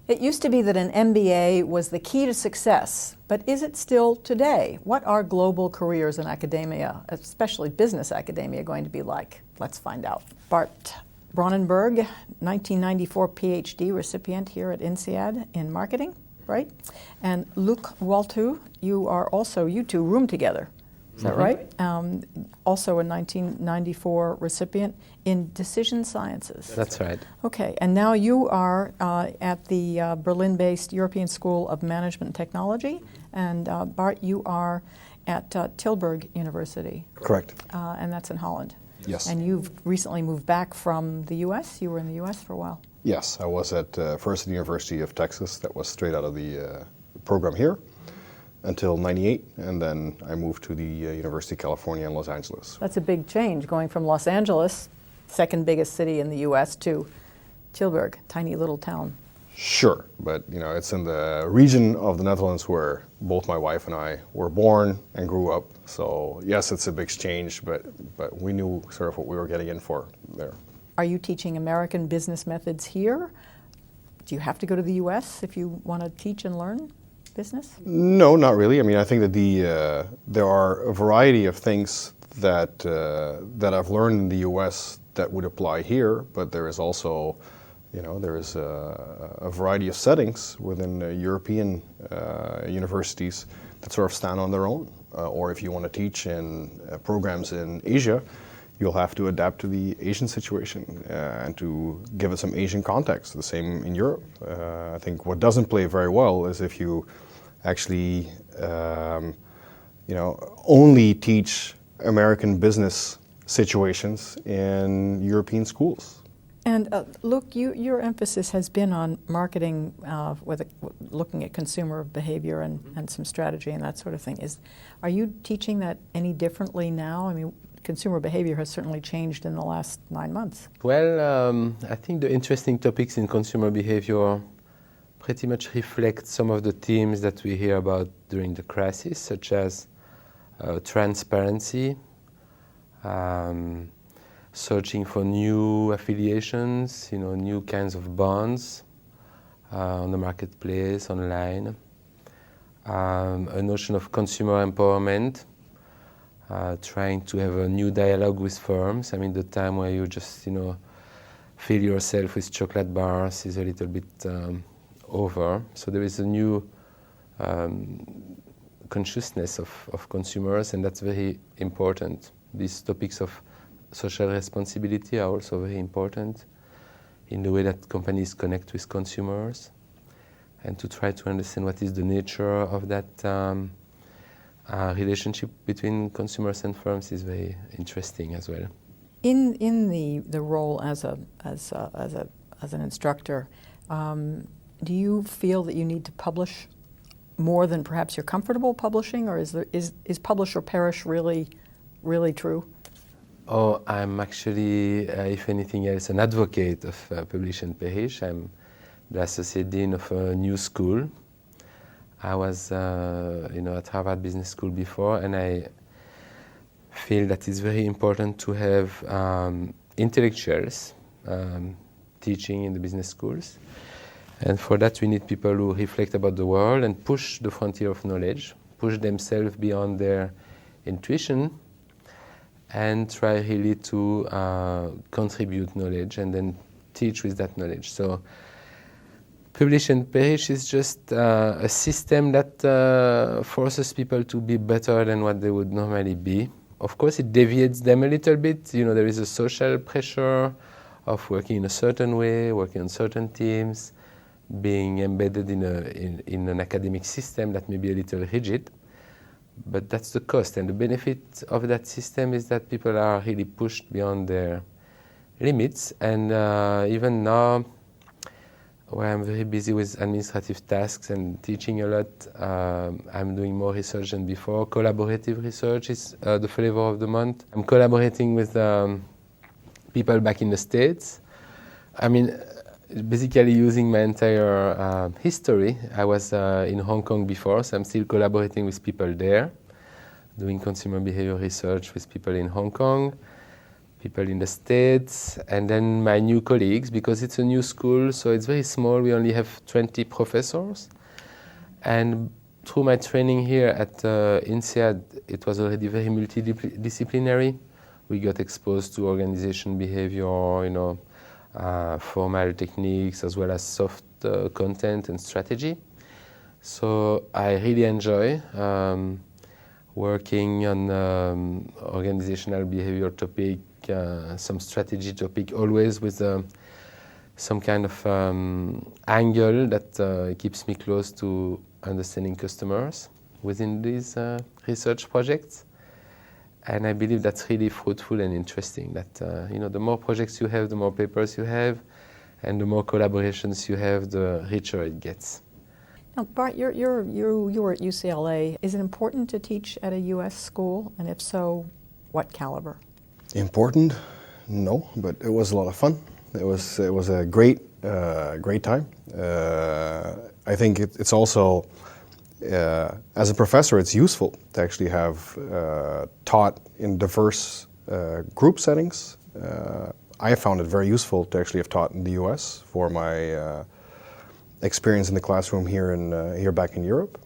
It used to be that an MBA was the key to success, but is it still today? What are global careers in academia, especially business academia, going to be like? Let's find out. Bart Bronnenberg, 1994 PhD recipient here at INSEAD in marketing, right? And Luc Wathieu, you two room together. Is that right? Also a 1994 recipient in decision sciences. That's right. Okay, and now you are at the Berlin-based European School of Management and Technology, and Bart, you are at Tilburg University. Correct. And that's in Holland. Yes. And you've recently moved back from the U.S.? You were in the U.S. for a while. Yes, I was at first at the University of Texas. That was straight out of the program here until '98, and then I moved to the University of California in Los Angeles. That's a big change, going from Los Angeles, second biggest city in the U.S., to Tilburg, tiny little town. Sure, but it's in the region of the Netherlands where both my wife and I were born and grew up. So yes, it's a big change, but we knew sort of what we were getting in for there. Are you teaching American business methods here? Do you have to go to the U.S. if you want to teach and learn business? No, not really. I mean, I think that there are a variety of things that I've learned in the U.S. that would apply here, but there is also, there is a variety of settings within European universities that sort of stand on their own. Or if you want to teach in programs in Asia, you'll have to adapt to the Asian situation and to give it some Asian context. The same in Europe. I think what doesn't play very well is if you actually, only teach American business situations in European schools. And Luc, your emphasis has been on marketing, looking at consumer behavior and some strategy and that sort of thing. Are you teaching that any differently now? I mean, consumer behavior has certainly changed in the last 9 months. Well, I think the interesting topics in consumer behavior pretty much reflect some of the themes that we hear about during the crisis, such as transparency, searching for new affiliations, new kinds of bonds on the marketplace, online, a notion of consumer empowerment, trying to have a new dialogue with firms. I mean, the time where you just, fill yourself with chocolate bars is a little bit over. So there is a new consciousness of consumers, and that's very important. These topics of social responsibility are also very important in the way that companies connect with consumers, and to try to understand what is the nature of that relationship between consumers and firms is very interesting as well. In the role as an instructor, do you feel that you need to publish more than perhaps you're comfortable publishing, or is publish or perish really true? Oh, I'm actually, if anything else, an advocate of publish and perish. I'm the associate dean of a new school. I was, at Harvard Business School before, and I feel that it's very important to have intellectuals teaching in the business schools. And for that, we need people who reflect about the world and push the frontier of knowledge, push themselves beyond their intuition, and try really to contribute knowledge and then teach with that knowledge. So publish and perish is just a system that forces people to be better than what they would normally be. Of course, it deviates them a little bit. There is a social pressure of working in a certain way, working on certain teams, being embedded in an academic system that may be a little rigid. But that's the cost, and the benefit of that system is that people are really pushed beyond their limits. And even now, where I'm very busy with administrative tasks and teaching a lot, I'm doing more research than before. Collaborative research is the flavor of the month. I'm collaborating with people back in the States. I mean, basically using my entire history. I was in Hong Kong before, so I'm still collaborating with people there, doing consumer behavior research with people in Hong Kong. people in the States, and then my new colleagues, because it's a new school, so it's very small. We only have 20 professors. And through my training here at INSEAD, it was already very multidisciplinary. We got exposed to organization behavior, you know, formal techniques, as well as soft content and strategy. So I really enjoy working on organizational behavior topic, some strategy topic, always with some kind of angle that keeps me close to understanding customers within these research projects. And I believe that's really fruitful and interesting, that you know, the more projects you have, the more papers you have, and the more collaborations you have, the richer it gets. Now, Bart, you were at UCLA. Is it important to teach at a U.S. school? And if so, what caliber? Important? No, but it was a lot of fun. It was a great time. I think it's also, as a professor, it's useful to actually have taught in diverse group settings. I found it very useful to actually have taught in the U.S. for my experience in the classroom here back in Europe.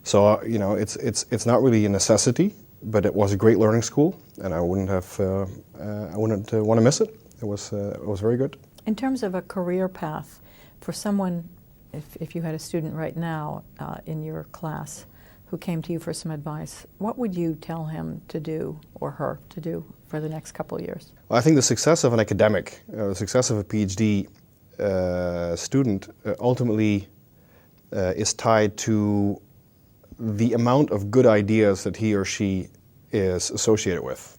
So you know, it's not really a necessity, but it was a great learning school, and I wouldn't want to miss it. It was very good. In terms of a career path, for someone, if you had a student right now in your class who came to you for some advice, what would you tell him to do, or her to do, for the next couple of years? Well, I think the success of an academic, the success of a PhD student ultimately is tied to the amount of good ideas that he or she is associated with.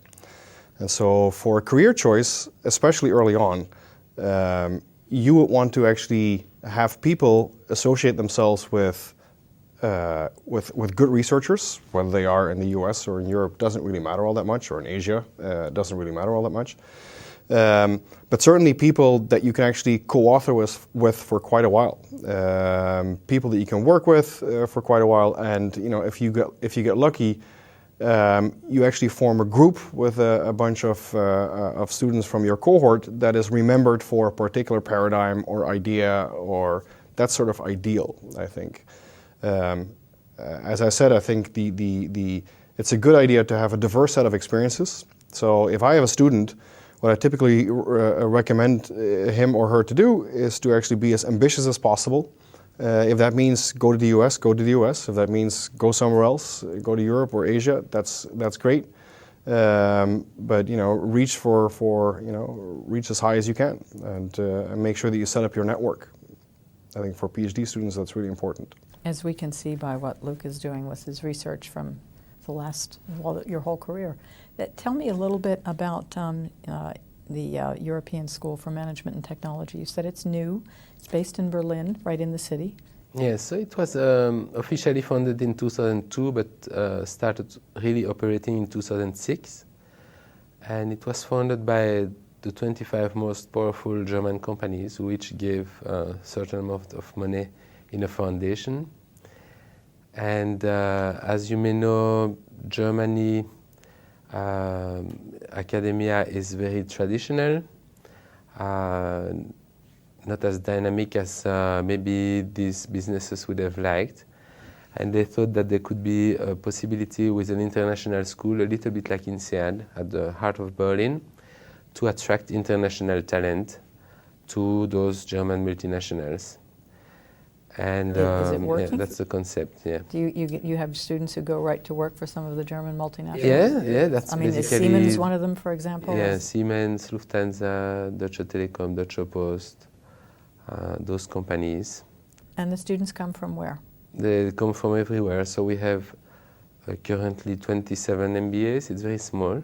And so for a career choice, especially early on, you would want to actually have people associate themselves with good researchers, whether they are in the US or in Europe, doesn't really matter all that much, or in Asia, doesn't really matter all that much. But certainly people that you can actually co-author with for quite a while, people that you can work with for quite a while, and you know, if you get lucky, you actually form a group with a bunch of students from your cohort that is remembered for a particular paradigm or idea, or that's sort of ideal, I think. As I said, I think it's a good idea to have a diverse set of experiences. So if I have a student, what I typically recommend him or her to do is to actually be as ambitious as possible. If that means go to the US, go to the US. If that means go somewhere else, go to Europe or Asia, that's great. But you know, reach reach as high as you can, and make sure that you set up your network. I think for PhD students, that's really important. As we can see by what Luc is doing with his research from your whole career. Tell me a little bit about the European School for Management and Technology. You said it's new. It's based in Berlin, right in the city. Yes, so it was officially founded in 2002, but started really operating in 2006. And it was founded by the 25 most powerful German companies, who each gave a certain amount of money in a foundation. And as you may know, Germany academia is very traditional, not as dynamic as maybe these businesses would have liked. And they thought that there could be a possibility with an international school, a little bit like INSEAD, at the heart of Berlin, to attract international talent to those German multinationals. And is it working? Yeah, that's the concept. Yeah. Do you have students who go right to work for some of the German multinationals? Yeah, that's basically. Is Siemens one of them, for example? Yeah, Siemens, Lufthansa, Deutsche Telekom, Deutsche Post, those companies. And the students come from where? They come from everywhere. So we have currently 27 MBAs. It's very small,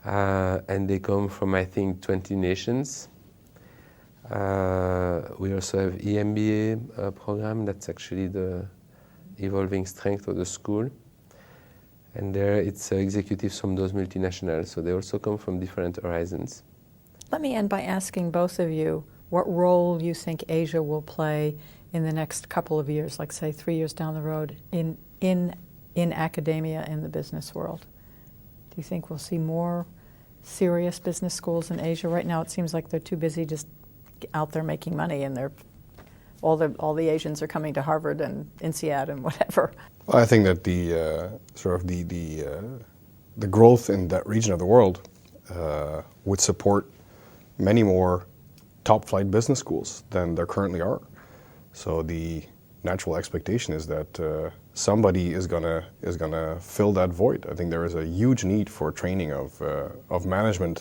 and they come from, I think, 20 nations. We also have EMBA program. That's actually the evolving strength of the school. And there it's executives from those multinationals. So they also come from different horizons. Let me end by asking both of you what role you think Asia will play in the next couple of years, like say 3 years down the road, in academia in the business world. you think we'll see more serious business schools in Asia? Right now it seems like they're too busy just out there making money, and all the Asians are coming to Harvard and INSEAD and whatever. Well, I think that the growth in that region of the world would support many more top-flight business schools than there currently are. So the natural expectation is that somebody is gonna fill that void. I think there is a huge need for training of managers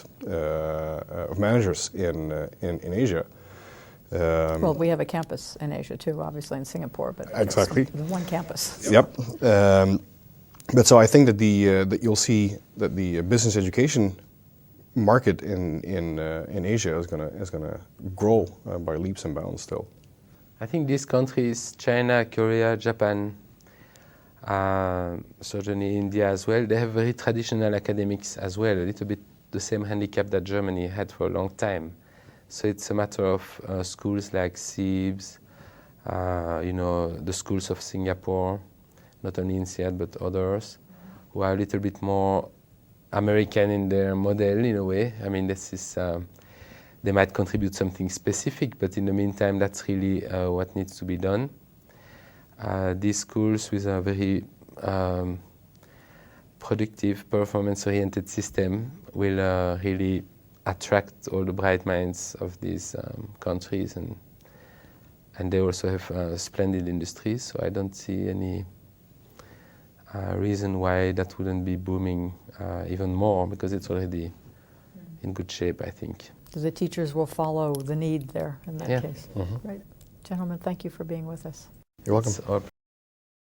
in Asia. Well, we have a campus in Asia too, obviously in Singapore, but exactly it's one campus. Yep. But so I think that that you'll see that the business education market in Asia is gonna grow by leaps and bounds still. I think these countries, China, Korea, Japan, certainly India as well, they have very traditional academics as well, a little bit the same handicap that Germany had for a long time. So it's a matter of schools like SEABS, the schools of Singapore, not only INSEAD but others, who are a little bit more American in their model in a way. I mean, this is, they might contribute something specific, but in the meantime, that's really what needs to be done. These schools with a very productive, performance-oriented system will really attract all the bright minds of these countries, and they also have splendid industries, so I don't see any reason why that wouldn't be booming even more, because it's already in good shape, I think. The teachers will follow the need there in that case. Mm-hmm. Right. Gentlemen, thank you for being with us. You're welcome. It's our